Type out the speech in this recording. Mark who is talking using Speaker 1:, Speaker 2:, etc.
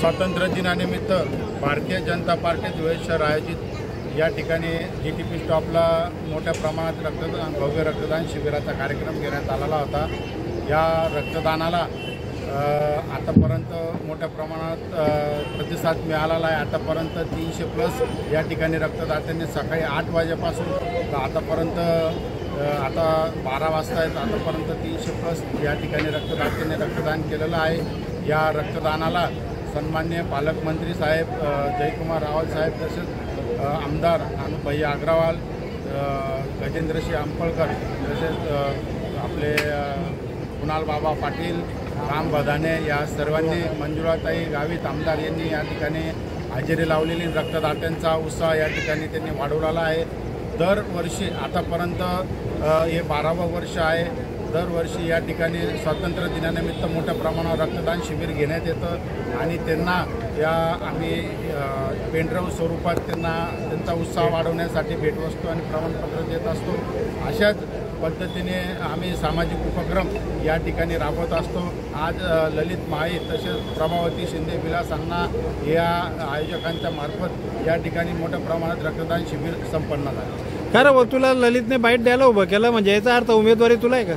Speaker 1: स्वातंत्र्य दिनानिमित्त भारतीय जनता पार्टी धुळे शहर आयोजित या ठिकाणी GTP स्टॉपला मोठ्या प्रमाणात भव्य रक्तदान शिबिराचा कार्यक्रम घेण्यात आलेला होता। या रक्तदानाला आतापर्यंत मोठ्या प्रमाणात प्रतिसाद मिळालेला आहे। आतापर्यंत 300+ या ठिकाणी रक्तदात्यांनी सकाळी 8 वाजेपासून आतापर्यंत आता 12 वाजता आहेत, आतापर्यंत 300+ या ठिकाणी रक्तदात्यांनी रक्तदान केलेलं आहे। या रक्तदानाला सन्माननीय पालकमंत्री साहेब जयकुमार रावल साहेब, तसेच आमदार अनुभाई अग्रवाल, गजेंद्रसिंह अंपळकर, तसेच आपले कुणाल बाबा पाटील, राम बदाने या सर्वांनी, मंजुळाताई गावित आमदार यांनी या ठिकाणी हजेरी लावलेली रक्तदात्यांचा उत्साह या ठिकाणी त्यांनी वाढवलेला आहे। दरवर्षी आतापर्यंत हे 12वं वर्ष आहे। दरवर्षी या ठिकाणी स्वातंत्र्य दिनानिमित्त मोठ्या प्रमाणावर रक्तदान शिबिर घेण्यात येतं आणि त्यांना आम्ही पेनड्राईव्ह स्वरूपात त्यांचा उत्साह वाढवण्यासाठी भेटवस्तू आणि प्रमाणपत्र देत असतो। अशाच पद्धतीने आम्ही सामाजिक उपक्रम या ठिकाणी राबवत असतो। आज ललित माळी तसेच प्रभावती शिंदे विलास अण्णा या आयोजकांच्या मार्फत या ठिकाणी मोठ्या प्रमाणात रक्तदान शिबिर संपन्न झाले।
Speaker 2: खरं तुला ललितने बाईट द्यायला उभं केलं म्हणजे याचा अर्थ उमेदवारी तुला आहे का?